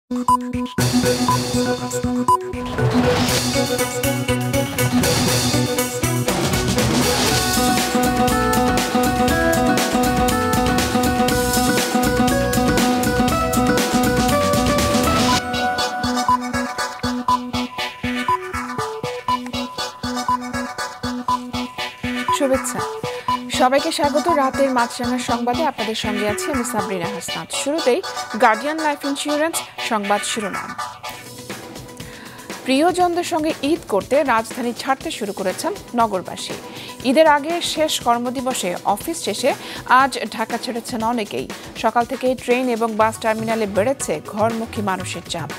শুভেচ্ছা সবাইকে স্বাগত রাতের মাছরাঙার সংবাদে আপনাদের সঙ্গে আছি আমি সাবরিনা হাসনাত। শুরুতেই গার্ডিয়ান লাইফ ইন্স্যুরেন্স সংবাদ শিরোনাম। প্রিয়জনদের সঙ্গে ঈদ করতে রাজধানী ছাড়তে শুরু করেছেন নগরবাসী। ঈদের আগে শেষ কর্মদিবসে অফিস শেষে আজ ঢাকা ছেড়েছেন অনেকেই। সকাল থেকে ট্রেন এবং বাস টার্মিনালে বেড়েছে ঘরমুখী মানুষের চাপ।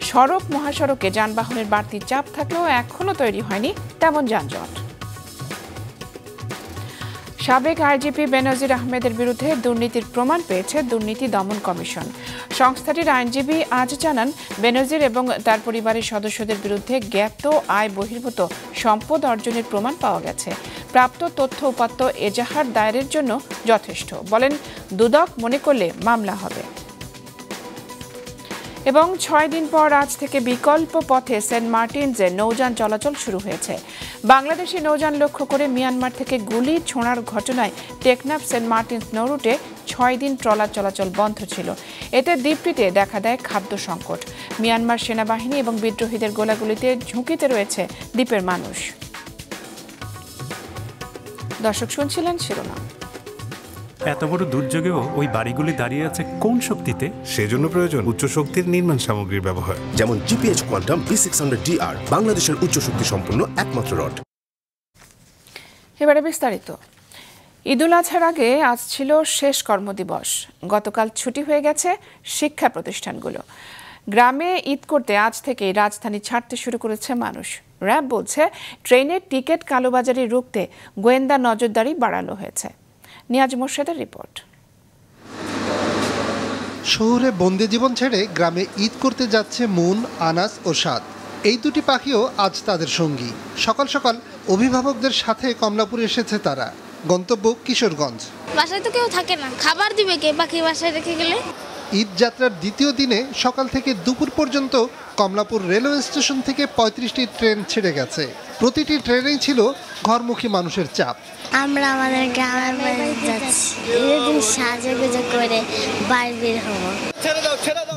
সড়ক মহাসড়কে যানবাহনের বাড়তি চাপ থাকলেও এখনও তৈরি হয়নি তেমন যানজট। সাবেক আইজিপি বেনজির আহমেদের বিরুদ্ধে দুর্নীতির প্রমাণ পেয়েছে দুর্নীতি দমন কমিশন। সংস্থাটির আইনজীবী আজ জানান, বেনজির এবং তার পরিবারের সদস্যদের বিরুদ্ধে জ্ঞাত আয় বহির্ভূত সম্পদ অর্জনের প্রমাণ পাওয়া গেছে। প্রাপ্ত তথ্য উপাত্ত এজাহার দায়েরের জন্য যথেষ্ট। বলেন, দুদক মনে করলে মামলা হবে। এবং 6 দিন পর আজ থেকে বিকল্প পথে সেন্ট মার্টিনসে নৌযান চলাচল শুরু হয়েছে। বাংলাদেশি নৌযান লক্ষ্য করে মিয়ানমার থেকে গুলি ছোঁড়ার ঘটনায় টেকনাফ সেন্ট মার্টিনস নৌরুটে 6 দিন ট্রলার চলাচল বন্ধ ছিল। এতে দ্বীপটিতে দেখা দেয় খাদ্য সংকট। মিয়ানমার সেনাবাহিনী এবং বিদ্রোহীদের গোলাগুলিতে ঝুঁকিতে রয়েছে দ্বীপের মানুষ। দর্শক শুনছিলেন শিরোনাম। এত বড় দুর্যোগেও ওই বাড়িগুলি দাঁড়িয়ে আছে কোন শক্তিতে? সেজন্য প্রয়োজন উচ্চ শক্তির নির্মাণ সামগ্রীর ব্যবহার, যেমন জিপিএইচ কোয়ান্টাম B600DR, বাংলাদেশের উচ্চ শক্তি সম্পন্ন একমাত্র রড। এবারে বিস্তারিত। ঈদুল আজহার আগে আজ ছিল শেষ কর্মদিবস। গতকাল ছুটি হয়ে গেছে শিক্ষা প্রতিষ্ঠানগুলো। গ্রামে ঈদ করতে আজ থেকেই রাজধানী ছাড়তে শুরু করেছে মানুষ। র্যাব বলছে, ট্রেনের টিকিট কালোবাজারি রুখতে গোয়েন্দা নজরদারি বাড়ানো হয়েছে। নিয়াজ মোর্শেদের রিপোর্ট। শহরে বন্দি জীবন ছেড়ে গ্রামে ঈদ করতে যাচ্ছে মুন, আনাস ও সাদ। এই দুটি পাখিও আজ তাদের সঙ্গী। সকাল সকাল অভিভাবকদের সাথে কমলাপুর এসেছে তারা। গন্তব্য কিশোরগঞ্জ। বাসায় তো কেউ থাকে না, খাবার দিবে কে পাখি বাসায় রেখে গেলে? ঈদ যাত্রার দ্বিতীয় দিনে সকাল থেকে দুপুর পর্যন্ত কমলাপুর রেলওয়ে স্টেশন থেকে 35টি ট্রেন ছেড়ে গেছে। প্রতিটি ট্রেনেই ছিল ঘরমুখী মানুষের চাপ। আমরা আমাদের গ্রামের বাড়ি যাচ্ছি, এদিন সাজুগুজু করে বাড়ি বের হব।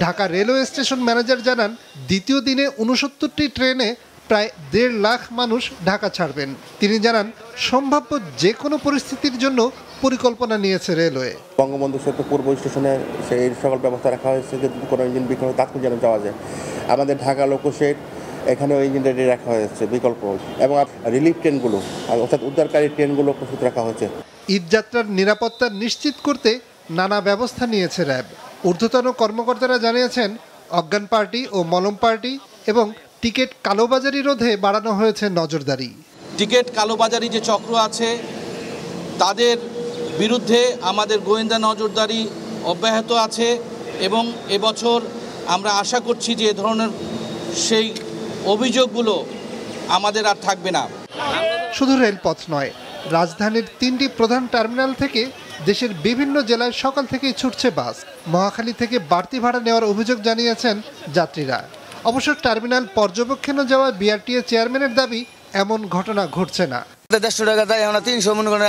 ঢাকা রেলওয়ে স্টেশন ম্যানেজার জানান, দ্বিতীয় দিনে 69টি ট্রেনে প্রায় 1.5 লাখ মানুষ ঢাকা ছাড়বেন। তিনি জানান, সম্ভাব্য যে কোনো পরিস্থিতির জন্য পরিকল্পনা নিয়েছে রেলওয়ে। বঙ্গবন্ধু সেতু পূর্ব স্টেশনে সেই সকল ব্যবস্থা রাখা হয়েছে যে কোনো ইঞ্জিন বিকল্প তাৎক্ষণিক যেন যাওয়া যায়। আমাদের ঢাকা লোকোশেড এখানেও ইঞ্জিন রেডি রাখা হয়েছে বিকল্প, এবং রিলিফ ট্রেনগুলো অর্থাৎ উদ্ধারকারী ট্রেনগুলো প্রস্তুত রাখা হয়েছে। ঈদযাত্রার নিরাপত্তা নিশ্চিত করতে নানা ব্যবস্থা নিয়েছে র্যাব। ঊর্ধ্বতন কর্মকর্তারা জানিয়েছেন, অজ্ঞান পার্টি ও মলম পার্টি এবং টিকিট কালোবাজারি রোধে বাড়ানো হয়েছে নজরদারি। টিকিট কালোবাজারি যে চক্র আছে তাদের বিরুদ্ধে আমাদের গোয়েন্দা নজরদারি অব্যাহত আছে, এবং এবছর আমরা আশা করছি যে এ ধরনের সেই অভিযোগগুলো আমাদের আর থাকবে না। শুধু রেলপথ নয়, রাজধানীর 3টি প্রধান টার্মিনাল থেকে দেশের বিভিন্ন জেলায় সকাল থেকেই ছুটছে বাস। মহাখালী থেকে বাড়তি ভাড়া নেওয়ার অভিযোগ জানিয়েছেন যাত্রীরা। অবশ্য টার্মিনাল পর্যবেক্ষণে যাওয়া বিআরটিএ চেয়ারম্যানের দাবি, এমন ঘটনা ঘটছে না। 150 টাকা তাই আমরা 300 মনে করেন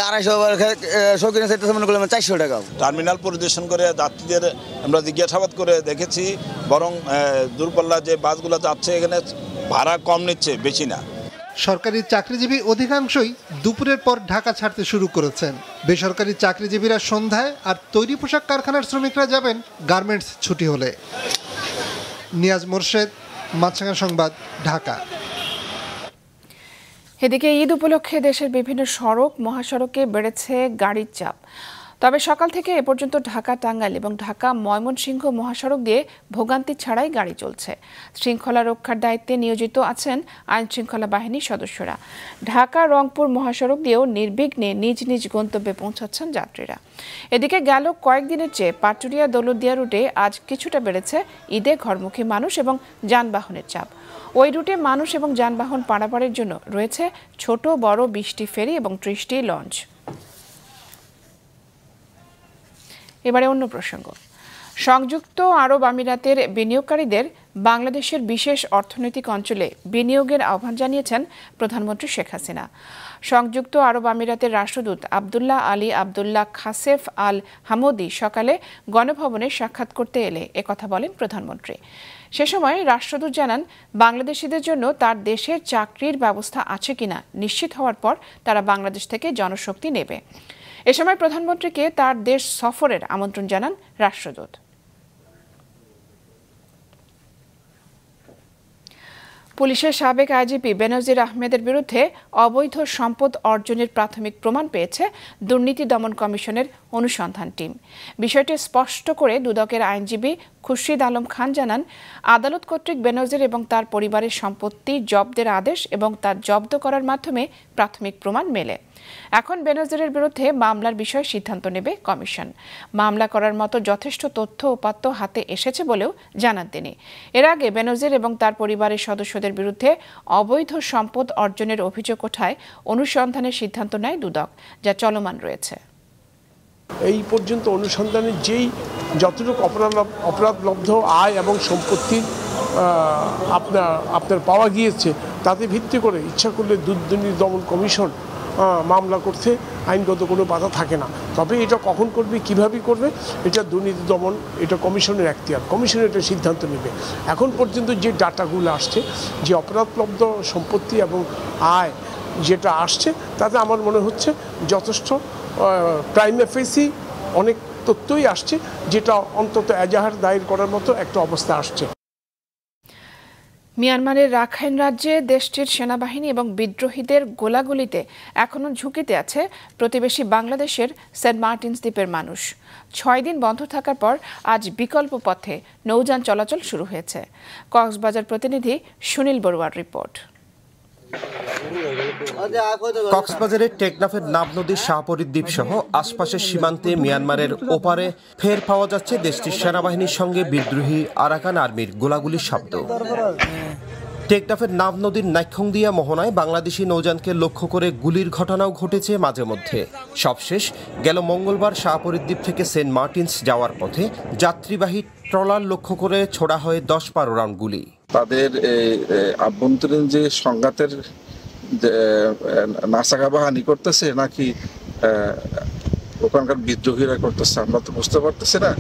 250 মনে করলাম 400 টাকা। টার্মিনাল পরিদর্শন করে যাত্রীদের আমরা জিজ্ঞাসাবাদ করে দেখেছি, বরং দূরপাল্লা যে বাসগুলো যাচ্ছে এখানে ভাড়া কম নিচ্ছে, বেশি না। সরকারি চাকরিজীবী অধিকাংশই দুপুরের পর ঢাকা ছাড়তে শুরু করেছেন। বেসরকারি চাকরিজীবীরা সন্ধ্যায়, আর তৈরি পোশাক কারখানার শ্রমিকরা যাবেন গার্মেন্টস ছুটি হলে। নিয়াজ মোর্শেদ, মাছরাঙা সংবাদ, ঢাকা। এদিকে ঈদ উপলক্ষে দেশের বিভিন্ন সড়ক মহাসড়কে বেড়েছে গাড়ির চাপ। তবে সকাল থেকে এ পর্যন্ত ঢাকা টাঙ্গাইল এবং ঢাকা ময়মনসিংহ মহাসড়ক দিয়ে ভোগান্তি ছাড়াই গাড়ি চলছে। শৃঙ্খলা রক্ষার দায়িত্বে নিয়োজিত আছেন আইন শৃঙ্খলা বাহিনীর সদস্যরা। ঢাকা রংপুর মহাসড়ক দিয়েও নির্বিঘ্নে নিজ নিজ গন্তব্যে পৌঁছাচ্ছেন যাত্রীরা। এদিকে গেল কয়েকদিনের চেয়ে পাটুরিয়া দৌলতদিয়া রুটে আজ কিছুটা বেড়েছে ঈদে ঘরমুখী মানুষ এবং যানবাহনের চাপ। ওই রুটে মানুষ এবং যানবাহন পারাপারের জন্য রয়েছে ছোট বড় 20টি ফেরি এবং 30টি লঞ্চ। এবারে অন্য প্রসঙ্গ। সংযুক্ত আরব আমিরাতের বিনিয়োগকারীদের বাংলাদেশের বিশেষ অর্থনৈতিক অঞ্চলে বিনিয়োগের আহ্বান জানিয়েছেন প্রধানমন্ত্রী শেখ হাসিনা। সংযুক্ত আরব আমিরাতের রাষ্ট্রদূত আবদুল্লাহ আলী আবদুল্লাহ খাসেফ আল হামদি সকালে গণভবনে সাক্ষাৎ করতে এলে একথা বলেন প্রধানমন্ত্রী। সে সময় রাষ্ট্রদূত জানান, বাংলাদেশিদের জন্য তার দেশের চাকরির ব্যবস্থা আছে কিনা নিশ্চিত হওয়ার পর তারা বাংলাদেশ থেকে জনশক্তি নেবে। এ সময় প্রধানমন্ত্রীকে তার দেশ সফরের আমন্ত্রণ জানান রাষ্ট্রদূত। পুলিশের সাবেক আইজিপি বেনজির আহমেদের বিরুদ্ধে অবৈধ সম্পদ অর্জনের প্রাথমিক প্রমাণ পেয়েছে দুর্নীতি দমন কমিশনের অনুসন্ধান টিম। বিষয়টি স্পষ্ট করে দুদকের আইনজীবী খুরশিদ আলম খান জানান, আদালত কর্তৃক বেনজির এবং তার পরিবারের সম্পত্তি জব্দের আদেশ এবং তা জব্দ করার মাধ্যমে প্রাথমিক প্রমাণ মেলে। এখন বেনজিরের বিরুদ্ধে মামলার বিষয়ে সিদ্ধান্ত নেবে কমিশন। মামলা করার মতো যথেষ্ট তথ্য উপাত্ত হাতে এসেছে বলেও জানান তিনি। এর আগে বেনজির এবং তার পরিবারের সদস্যদের বিরুদ্ধে অবৈধ সম্পদ অর্জনের অভিযোগ ওঠায় অনুসন্ধানের সিদ্ধান্ত নেয় দুদক, যা চলমান রয়েছে। এই পর্যন্ত অনুসন্ধানে যেই যতটুকু অপরাধলব্ধ আয় এবং সম্পত্তি আপনার পাওয়া গিয়েছে তাতে ভিত্তি করে ইচ্ছা করলে দুর্নীতি দমন কমিশন মামলা করতে আইনগত কোনো বাধা থাকে না। তবে এটা কখন করবে, কিভাবে করবে, এটা দুর্নীতি দমন, এটা কমিশনের এখতিয়ার, কমিশন এটা সিদ্ধান্ত নেবে। এখন পর্যন্ত যে ডাটাগুলো আসছে, যে অপরাধলব্ধ সম্পত্তি এবং আয় যেটা আসছে, তাতে আমার মনে হচ্ছে যথেষ্ট প্রাইমা ফেসি অনেক তথ্যই আসছে, যেটা অন্তত এজাহার দায়ের করার মতো একটা অবস্থা আসছে। মিয়ানমারের রাখাইন রাজ্যে দেশটির সেনাবাহিনী এবং বিদ্রোহীদের গোলাগুলিতে এখনও ঝুঁকিতে আছে প্রতিবেশী বাংলাদেশের সেন্ট মার্টিনস দ্বীপের মানুষ। 6 দিন বন্ধ থাকার পর আজ বিকল্প পথে নৌযান চলাচল শুরু হয়েছে। কক্সবাজার প্রতিনিধি সুনীল বড়ুয়ার রিপোর্ট। কক্সবাজারের টেকনাফের নাব নদীর শাহপরী দ্বীপ সহ আশপাশের সীমান্তে মিয়ানমারের ওপারে ফের পাওয়া যাচ্ছে দেশটির সেনাবাহিনীর সঙ্গে বিদ্রোহী আরাকান আর্মির গোলাগুলির শব্দ। টেকনাফের নাব নদীর নাইখংদিয়া মোহনায় বাংলাদেশি নৌযানকে লক্ষ্য করে গুলির ঘটনাও ঘটেছে মাঝে মধ্যে। সবশেষ গেল মঙ্গলবার শাহপরী দ্বীপ থেকে সেন্ট মার্টিনস যাওয়ার পথে যাত্রীবাহী ট্রলার লক্ষ্য করে ছোড়া হয় 10-12 রাউন্ড গুলি। তাদের আভ্যন্তরীণ যে সংঘাতের নাসাগাবাহানি করতেছে নাকি ওখানকার বিদ্রোহীরা করতেছে আমরা তো বুঝতে পারতেছি না।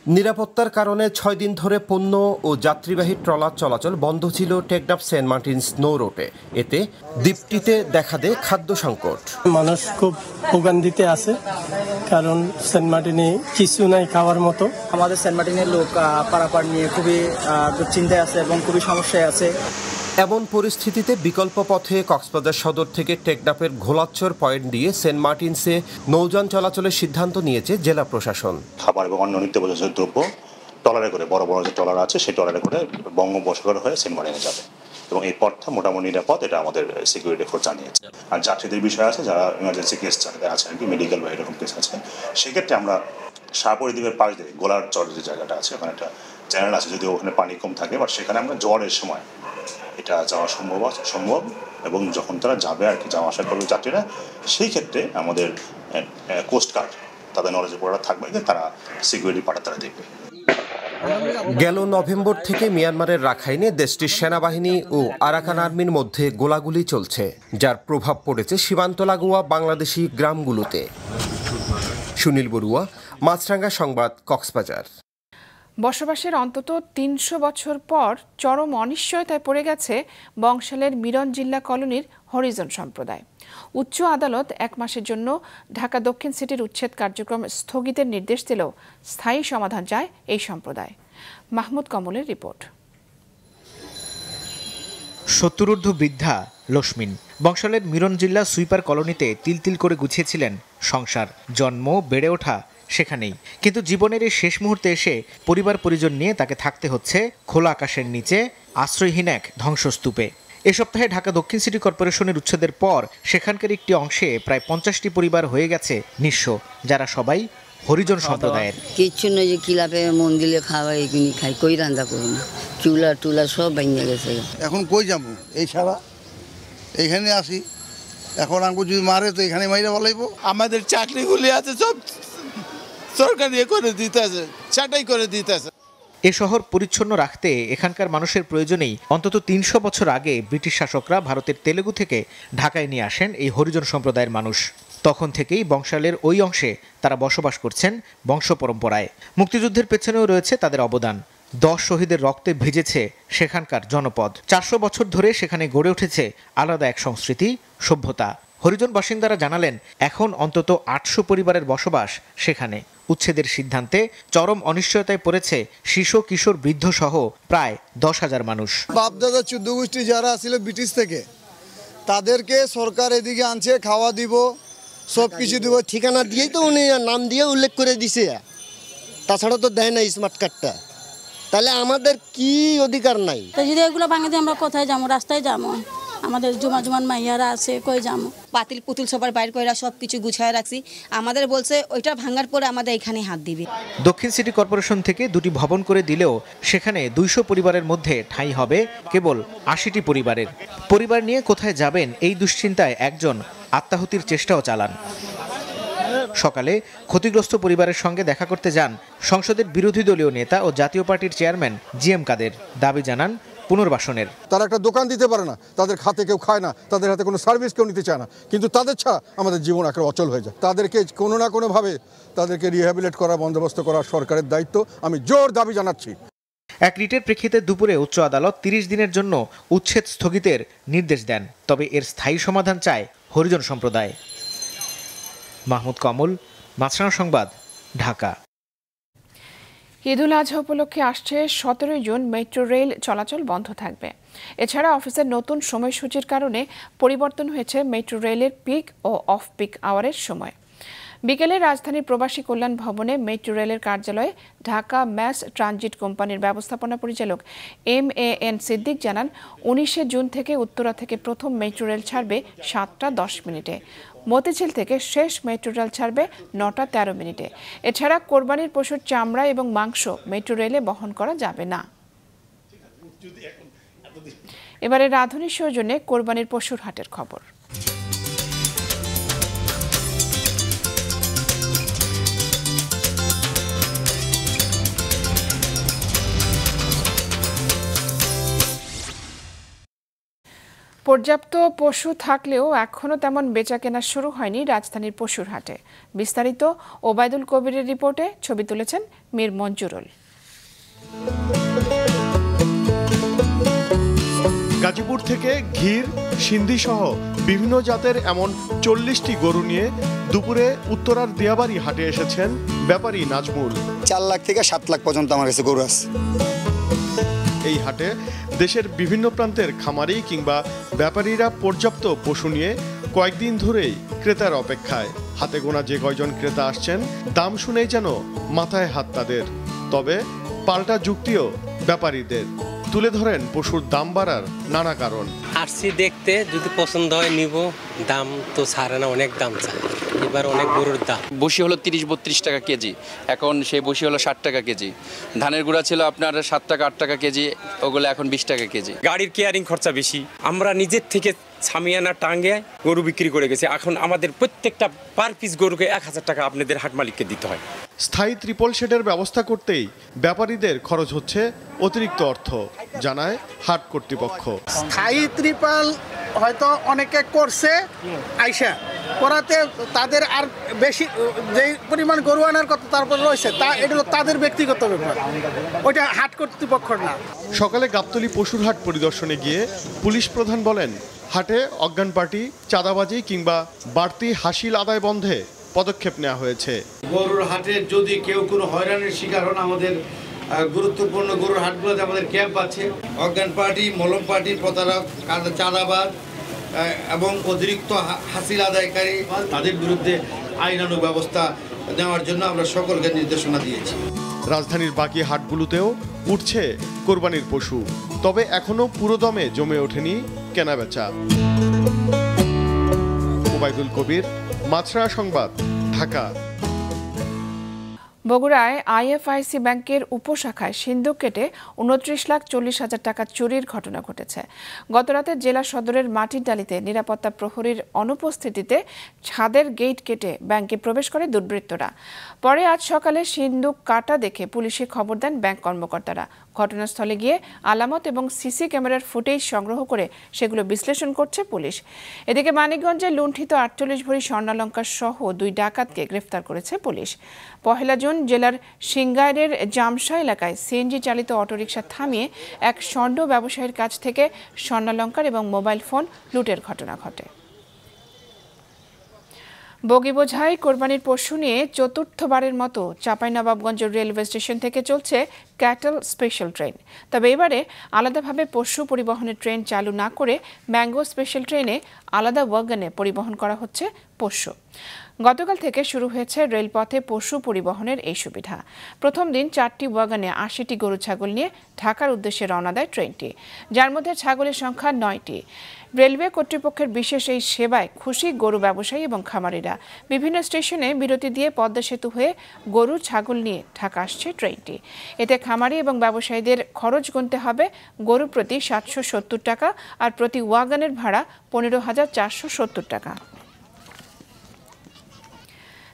নিরাপত্তার কারণে 6 দিন ধরে পণ্য ও যাত্রীবাহী ট্রলার চলাচল বন্ধ ছিল টেকনাফ সেন্ট মার্টিনস নৌ রুটে। এতে দ্বীপটিতে দেখা দেয় খাদ্য সংকট। মানুষ খুব ভোগান্তিতে আছে, কারণ সেন্ট মার্টিনে কিছু নাই খাওয়ার মতো। আমাদের সেন্ট মার্টিনের লোক পারাপার নিয়ে খুবই দুশ্চিন্তায় আছে এবং খুবই সমস্যায় আছে। এমন পরিস্থিতিতে বিকল্প পথে কক্সবাজার সদর থেকে টেকনাফের ঘোলাচ্চর পয়েন্ট দিয়ে সেন্ট মার্টিনসে নৌযান চলাচলের সিদ্ধান্ত নিয়েছে জেলা প্রশাসন। খাবার এবং অন্য নিত্যপ্রয়োজনীয় দ্রব্য ট্রলারে করে, বড় বড় যে ট্রলার আছে সেই ট্রলারে করে বঙ্গোপসাগর হয়ে সেন্ট মার্টিনে যাবে এবং এই পথটা মোটামুটি নিরাপদ, এটা আমাদের সিকিউরিটি ফোর্স জানিয়েছে। আর যাত্রীদের বিষয় আছে, যারা ইমার্জেন্সি কেস আছে আর কি, মেডিকেল বা এরকম কেস আছে, সেক্ষেত্রে আমরা শাহপরী দ্বীপের পাশ দিয়ে গোলার চর যে জায়গাটা আছে, ওখানে একটা চ্যানেল আছে, যদি ওখানে পানি কম থাকে, বাট সেখানে আমরা জ্বরের সময় এটা যাওয়া সম্ভব এবং যখন তারা যাবে আর কি, যাওয়া আসা করবে যাত্রীরা, সেই ক্ষেত্রে আমাদের কোস্টগার্ড তাদের নলেজে পড়া থাকবে, তারা সিকিউরিটি পাঠা তারা দেখবে। গেল নভেম্বর থেকে মিয়ানমারের রাখাইনে দেশটির সেনাবাহিনী ও আরাকান আর্মির মধ্যে গোলাগুলি চলছে, যার প্রভাব পড়েছে সীমান্ত লাগোয়া বাংলাদেশি গ্রামগুলোতে। সুনীল বড়ুয়া, মাছরাঙ্গা সংবাদ, কক্সবাজার। বসবাসের অন্তত 300 বছর পর চরম অনিশ্চয়তায় পড়ে গেছে বংশালের মিরন জিল্লা কলোনির হরিজন সম্প্রদায়। উচ্চ আদালত 1 মাসের জন্য ঢাকা দক্ষিণ সিটির উচ্ছেদ কার্যক্রম স্থগিতের নির্দেশ দিলেও স্থায়ী সমাধান চায় এই সম্প্রদায়। মাহমুদ কমলের রিপোর্ট। 70 বৃদ্ধা লক্ষ্মীন বংশালের মিরন জিল্লা সুইপার কলোনিতে তিল তিল করে গুছিয়েছিলেন সংসার, জন্ম, বেড়ে ওঠা সেখানেই। কিন্তু জীবনের এই শেষ মুহূর্তে এসে পরিবার পরিজন নিয়ে তাকে থাকতে হচ্ছে খোলা আকাশের নিচে আশ্রয়হীন এক ধ্বংসস্তূপে। এ সপ্তাহে ঢাকা দক্ষিণ সিটি কর্পোরেশনের উচ্ছেদের পর সেখানকার একটি অংশে প্রায় 50টি পরিবার হয়ে গেছে নিঃস্ব, যারা সবাই হরিজন সম্প্রদায়ের। কিচ্ছু নয়, যে কিলাপে মন্দিরে খাওয়া এগুলি খাই, কই রান্না করবো না, চুলা টুলা সব ভেঙে গেছে। এখন কই যাবো, এই ছাড়া এইখানে আসি, এখন আমাকে যদি মারে তো এখানে মাইরা বলাইবো। আমাদের চাকরিগুলি আছে সব সরকার ইয়ে করে দিতেছে, ছাঁটাই করে দিতেছে। এ শহর পরিচ্ছন্ন রাখতে এখানকার মানুষের প্রয়োজনেই অন্তত ৩০০ বছর আগে ব্রিটিশ শাসকরা ভারতের তেলেগু থেকে ঢাকায় নিয়ে আসেন এই হরিজন সম্প্রদায়ের মানুষ। তখন থেকেই বংশালের ওই অংশে তারা বসবাস করছেন বংশ পরম্পরায়। মুক্তিযুদ্ধের পেছনেও রয়েছে তাদের অবদান। 10 শহীদের রক্তে ভিজেছে সেখানকার জনপদ। 400 বছর ধরে সেখানে গড়ে উঠেছে আলাদা এক সংস্কৃতি, সভ্যতা। হরিজন বাসিন্দারা জানালেন, এখন অন্তত 800 পরিবারের বসবাস সেখানে। উচ্ছেদের সিদ্ধান্তে চরম অনিশ্চয়তায় পড়েছে শিশু, কিশোর, বৃদ্ধ সহ প্রায় 10,000 মানুষ। বাপদাদা 14 গোষ্ঠী যারা ছিল ব্রিটিশ থেকে, তাদেরকে সরকার এদিকে আনছে, খাওয়া দিব, সব কিছু দিব। ঠিকানা দিয়েই তো উনি নাম দিয়ে উল্লেখ করে দিছে, তাছাড়া তো দেয় না স্মার্ট কার্ডটা। তাহলে আমাদের কি অধিকার নাই? যদি এগুলো ভাঙে দিয়ে আমরা কোথায় যাবো? রাস্তায় যাবো। আমাদের জুমান মাইয়ারা আছে, কই যাবো? পাতিল পুতুল সবার বাইর করে সব কিছু গুছায় রাখছি। আমাদের বলছে ওইটা ভাঙার পরে আমাদের এখানে হাত দিবে। দক্ষিণ সিটি কর্পোরেশন থেকে 2টি ভবন করে দিলেও সেখানে 200 পরিবারের মধ্যে ঠাঁই হবে কেবল 80টি পরিবারের। পরিবার নিয়ে কোথায় যাবেন এই দুশ্চিন্তায় একজন আত্মাহুতির চেষ্টাও চালান। সকালে ক্ষতিগ্রস্ত পরিবারের সঙ্গে দেখা করতে যান সংসদের বিরোধী দলীয় নেতা ও জাতীয় পার্টির চেয়ারম্যান জিএম কাদের। দাবি জানান পুনর্বাসনের। তারা একটা দোকান দিতে পারে না, তাদের খাতে কেউ খায় না, তাদের হাতে কোনো সার্ভিস কেউ নিতে চায় না, কিন্তু তাদের ছাড়া আমাদের জীবন একেবারে অচল হয়ে যায়। তাদেরকে কোনো না কোনোভাবে তাদেরকে রিহ্যাবিলিট করা, বন্দোবস্ত করা সরকারের দায়িত্ব। আমি জোর দাবি জানাচ্ছি। এক রিটের প্রেক্ষিতে দুপুরে উচ্চ আদালত 30 দিনের জন্য উচ্ছেদ স্থগিতের নির্দেশ দেন। তবে এর স্থায়ী সমাধান চায় হরিজন সম্প্রদায়। মাহমুদ কমল, মাছরাঙা সংবাদ, ঢাকা। ঈদুল আজহা উপলক্ষে আসছে 17 জুন মেট্রো রেল চলাচল বন্ধ থাকবে। এছাড়া অফিসের নতুন সময়সূচির কারণে পরিবর্তন হয়েছে মেট্রো রেলের পিক ও অফ পিক আওয়ারের সময়। বিকেলে রাজধানীর প্রবাসী কল্যাণ ভবনে মেট্রো রেলের কার্যালয়ে ঢাকা ম্যাস ট্রানজিট কোম্পানির ব্যবস্থাপনা পরিচালক MAN সিদ্দিক জানান, 19 জুন থেকে উত্তরা থেকে প্রথম মেট্রো রেল ছাড়বে 7:10 মতিঝিল থেকে শেষ মেট্রো রেল ছাড়বে 9:13 এছাড়া কোরবানির পশুর চামড়া এবং মাংস মেট্রো রেলে বহন করা যাবে না। এবারে রাঁধুনি সৌজন্যে কোরবানির পশুর হাটের খবর। পর্যাপ্ত পশু থাকলেও এখনও তেমন বেচাকেনা শুরু হয়নি রাজধানীর পশুর হাটে। বিস্তারিত ওবায়দুল কবিরের রিপোর্টে ছবি তুলেছেন মীর মঞ্জুরুল। গাজীপুর থেকে ঘির, সিন্ধি সহ বিভিন্ন জাতের এমন 40টি গরু নিয়ে দুপুরে উত্তরার দিয়াবাড়ি হাটে এসেছেন ব্যাপারী নাজমুল। 4 লাখ থেকে 7 লাখ পর্যন্ত আমার কাছে গরু আছে। এই হাটে দেশের বিভিন্ন প্রান্তের খামারি কিংবা ব্যাপারীরা পর্যাপ্ত পশু নিয়ে কয়েকদিন ধরেই ক্রেতার অপেক্ষায়। হাতে গোনা যে কয়জন ক্রেতা আসছেন, দাম শুনেই যেন মাথায় হাত তাদের। তবে পাল্টা যুক্তিও ব্যাপারীদের। তুলে ধরেন পশুর দাম বাড়ার নানা কারণ। আসছি দেখতে, যদি পছন্দ হয় নিব, দাম তো ছাড়ে না, অনেক দাম চায়। এবার অনেক গরুর দাম। বসি হলো 30-32 টাকা কেজি, এখন সেই বসি হলো 60 টাকা কেজি। ধানের গুঁড়া ছিল আপনার 7 টাকা 8 টাকা কেজি, ওগুলো এখন 20 টাকা কেজি। গাড়ির কেয়ারিং খরচা বেশি। আমরা নিজের থেকে ছামিয়ানা টাঙ্গে গরু বিক্রি করে গেছি। এখন আমাদের প্রত্যেকটা পার পিস গরুকে 1000 টাকা আপনাদের হাট মালিককে দিতে হয়। স্থায়ী ত্রিপল শেডের ব্যবস্থা করতেই ব্যাপারীদের খরচ হচ্ছে অতিরিক্ত অর্থ, জানায় হাট কর্তৃপক্ষ। স্থায়ী ত্রিপল হয়তো অনেকে করছে, আইসা করাতে তাদের আর বেশি যে পরিমাণ গরু আনার কথা তারপর রয়েছে, তা এটা তাদের ব্যক্তিগত ব্যাপার, ওইটা হাট কর্তৃপক্ষর না। সকালে গাবতলী পশুর হাট পরিদর্শনে গিয়ে পুলিশ প্রধান বলেন, হাটে অজ্ঞান পার্টি, চাঁদাবাজি কিংবা বাড়তি হাসিল আদায় বন্ধে পদক্ষেপ নেওয়া হয়েছে। গরুর হাটে যদি কেউ কোনো হয়রানির শিকার হন, আমাদের গুরুত্বপূর্ণ গরুর হাটগুলোতে আমাদের ক্যাম্প আছে। অজ্ঞান পার্টি, মলম পার্টি, প্রতারক, চাঁদাবাজ এবং অতিরিক্ত হাসিল আদায়কারী, তাদের বিরুদ্ধে আইনানুগ ব্যবস্থা নেওয়ার জন্য আমরা সকলকে নির্দেশনা দিয়েছি। রাজধানীর বাকি হাটগুলোতেও উঠছে কোরবানির পশু, তবে এখনো পুরোদমে জমে ওঠেনি কেনাবেচা। ওবায়দুল কবির, মাছরাঙা সংবাদ, ঢাকা। বগুড়ায় আইএফআইসি ব্যাংকের উপশাখায় সিন্দুক কেটে 29,40,000 টাকা চুরির ঘটনা ঘটেছে। গতরাতে জেলা সদরের মাটিরডালিতে নিরাপত্তা প্রহরীর অনুপস্থিতিতে ছাদের গেট কেটে ব্যাংকে প্রবেশ করে দুর্বৃত্তরা। পরে আজ সকালে সিন্দুক কাটা দেখে পুলিশে খবর দেন ব্যাংক কর্মকর্তারা। ঘটনাস্থলে গিয়ে আলামত এবং সিসি ক্যামেরার ফুটেজ সংগ্রহ করে সেগুলো বিশ্লেষণ করছে পুলিশ। এদিকে মানিকগঞ্জে লুণ্ঠিত 48 ভরি স্বর্ণালংকার সহ 2 ডাকাতকে গ্রেফতার করেছে পুলিশ। পহেলা জুন জেলার সিংগাইরের জামশা এলাকায় সিএনজি চালিত অটোরিকশা থামিয়ে এক স্বর্ণ ব্যবসায়ীর কাছ থেকে স্বর্ণালংকার এবং মোবাইল ফোন লুটের ঘটনা ঘটে। বগি বোঝাই কোরবানির পশু নিয়ে চতুর্থবারের মতো চাঁপাইনবাবগঞ্জ রেলওয়ে স্টেশন থেকে চলছে ক্যাটল স্পেশাল ট্রেন। তবে এবারে আলাদাভাবে পশু পরিবহনের ট্রেন চালু না করে ম্যাঙ্গো স্পেশাল ট্রেনে আলাদা ওয়াগনে পরিবহন করা হচ্ছে পশু। গতকাল থেকে শুরু হয়েছে রেলপথে পশু পরিবহনের এই সুবিধা। প্রথম দিন 4টি ওয়াগনে 80টি গরু ছাগল নিয়ে ঢাকার উদ্দেশ্যে রওনা দেয় ট্রেনটি, যার মধ্যে ছাগলের সংখ্যা 9টি। রেলওয়ে কর্তৃপক্ষের বিশেষ এই সেবায় খুশি গরু ব্যবসায়ী এবং খামারিরা। বিভিন্ন স্টেশনে বিরতি দিয়ে পদ্মা সেতু হয়ে গরু ছাগল নিয়ে ঢাকা আসছে ট্রেনটি। এতে খামারি এবং ব্যবসায়ীদের খরচ গুনতে হবে গরু প্রতি 770 টাকা আর প্রতি ওয়াগনের ভাড়া 15,470 টাকা।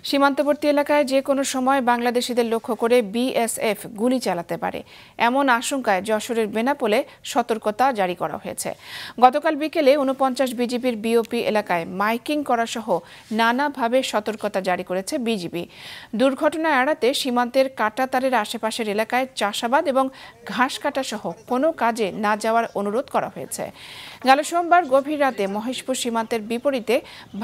সীমান্তবর্তী এলাকায় যে কোনো সময় বাংলাদেশিদের লক্ষ্য করে বিএসএফ গুলি চালাতে পারে, এমন আশঙ্কায় যশোরের বেনাপোলে সতর্কতা জারি করা হয়েছে। গতকাল বিকেলে 49 বিজিবির বিওপি এলাকায় মাইকিং করা সহ নানাভাবে সতর্কতা জারি করেছে বিজিবি। দুর্ঘটনা এড়াতে সীমান্তের কাঁটাতারের আশেপাশের এলাকায় চাষাবাদ এবং ঘাস কাটা সহ কোনো কাজে না যাওয়ার অনুরোধ করা হয়েছে। গেল সোমবার গভীর রাতে মহেশপুর সীমান্তের বিপরীতে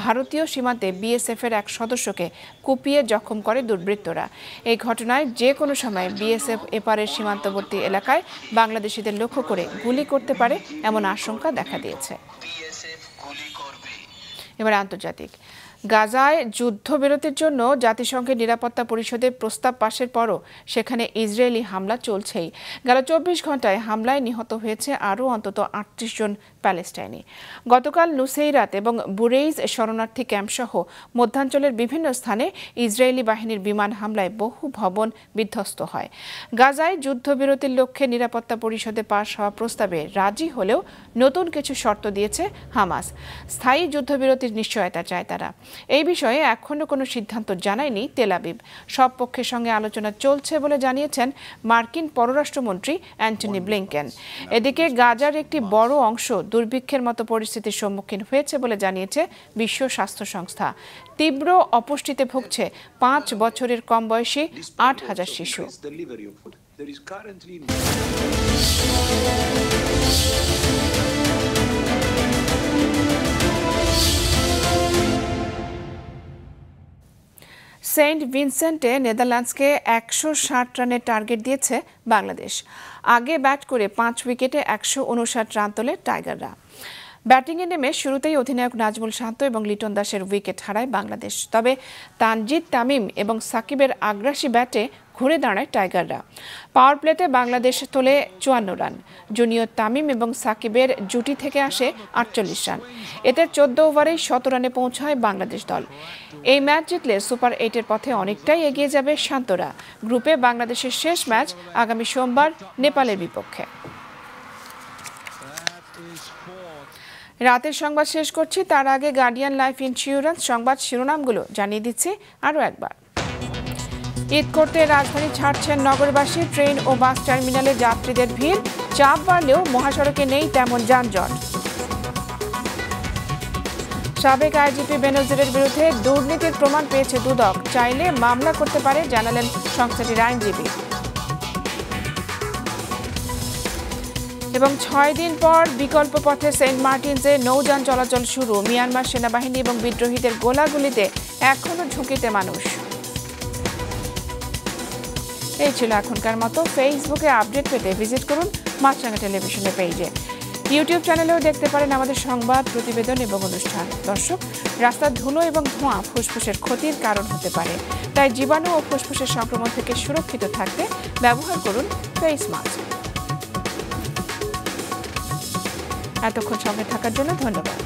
ভারতীয় সীমান্তে বিএসএফের এক সদস্যকে কুপিয়ে জখম করে দুর্বৃত্তরা। এই ঘটনায় যে কোনো সময় বিএসএফ এপারের সীমান্তবর্তী এলাকায় বাংলাদেশিদের লক্ষ্য করে গুলি করতে পারে এমন আশঙ্কা দেখা দিয়েছে। এবার আন্তর্জাতিক। গাজায় যুদ্ধবিরতির জন্য জাতিসংঘের নিরাপত্তা পরিষদের প্রস্তাব পাশের পরও সেখানে ইসরায়েলি হামলা চলছেই। গেল 24 ঘন্টায় হামলায় নিহত হয়েছে আরও অন্তত 38 জন প্যালেস্টাইনি। গতকাল নুসেইরাত এবং বুরেইজ শরণার্থী ক্যাম্পসহ মধ্যাঞ্চলের বিভিন্ন স্থানে ইসরায়েলি বাহিনীর বিমান হামলায় বহু ভবন বিধ্বস্ত হয়। গাজায় যুদ্ধবিরতির লক্ষ্যে নিরাপত্তা পরিষদে পাশ হওয়া প্রস্তাবে রাজি হলেও নতুন কিছু শর্ত দিয়েছে হামাস। স্থায়ী যুদ্ধবিরতির নিশ্চয়তা চায় তারা। এই বিষয়ে এখনো কোনো সিদ্ধান্ত জানায়নি তেল আবিব। সব পক্ষের সঙ্গে আলোচনা চলছে বলে জানিয়েছেন মার্কিন পররাষ্ট্রমন্ত্রী অ্যান্টনি ব্লিংকেন। এদিকে গাজার একটি বড় অংশ দুর্ভিক্ষের মতো পরিস্থিতির সম্মুখীন হয়েছে বলে জানিয়েছে বিশ্ব স্বাস্থ্য সংস্থা। তীব্র অপুষ্টিতে ভুগছে 5 বছরের কম বয়সী 8,000 শিশু। সেন্ট ভিনসেন্টে নেদারল্যান্ডসকে 160 রানের টার্গেট দিয়েছে বাংলাদেশ। আগে ব্যাট করে 5 উইকেটে 159 রান তোলে টাইগাররা। ব্যাটিংয়ে নেমে শুরুতেই অধিনায়ক নাজমুল শান্ত এবং লিটন দাসের উইকেট হারায় বাংলাদেশ। তবে তানজিদ তামিম এবং সাকিবের আগ্রাসী ব্যাটে ঘুরে দাঁড়ায় টাইগাররা। পাওয়ার প্লেতে বাংলাদেশ তোলে 54 রান। জুনিয়র তামিম এবং সাকিবের জুটি থেকে আসে 48 রান। এতে 14 ওভারেই 100 রানে পৌঁছায় বাংলাদেশ দল। এই ম্যাচ জিতলে সুপার 8-এর পথে অনেকটাই এগিয়ে যাবে শান্তরা। গ্রুপে বাংলাদেশের শেষ ম্যাচ আগামী সোমবার নেপালের বিপক্ষে। রাতের সংবাদ শেষ করছি, তার আগে গার্ডিয়ান লাইফ ইন্স্যুরেন্স সংবাদ শিরোনামগুলো জানিয়ে দিচ্ছি আরও একবার। ঈদ করতে রাজধানী ছাড়ছেন নগরবাসী। ট্রেন ও বাস টার্মিনালে যাত্রীদের ভিড়। চাপ বাড়লেও মহাসড়কে নেই তেমন যানজট। সাবেক আইজিপি বেনজিরের বিরুদ্ধে দুর্নীতির প্রমাণ পেয়েছে দুদক। চাইলে মামলা করতে পারে জানালেন সংস্থাটির আইনজীবী। এবং 6 দিন পর বিকল্প পথে সেন্ট মার্টিনসে নৌযান চলাচল শুরু। মিয়ানমার সেনাবাহিনী এবং বিদ্রোহীদের গোলাগুলিতে এখনও ঝুঁকিতে মানুষ। এই ছিল এখনকার মতো। ফেসবুকে আপডেট পেতে ভিজিট করুন মাছরাঙা টেলিভিশনের পেজে। ইউটিউব চ্যানেলেও দেখতে পারেন আমাদের সংবাদ, প্রতিবেদন এবং অনুষ্ঠান। দর্শক, রাস্তার ধুলো এবং ধোঁয়া ফুসফুসের ক্ষতির কারণ হতে পারে, তাই জীবাণু ও ফুসফুসের সংক্রমণ থেকে সুরক্ষিত থাকতে ব্যবহার করুন ফেস মাস্ক। এতক্ষণ সঙ্গে থাকার জন্য ধন্যবাদ।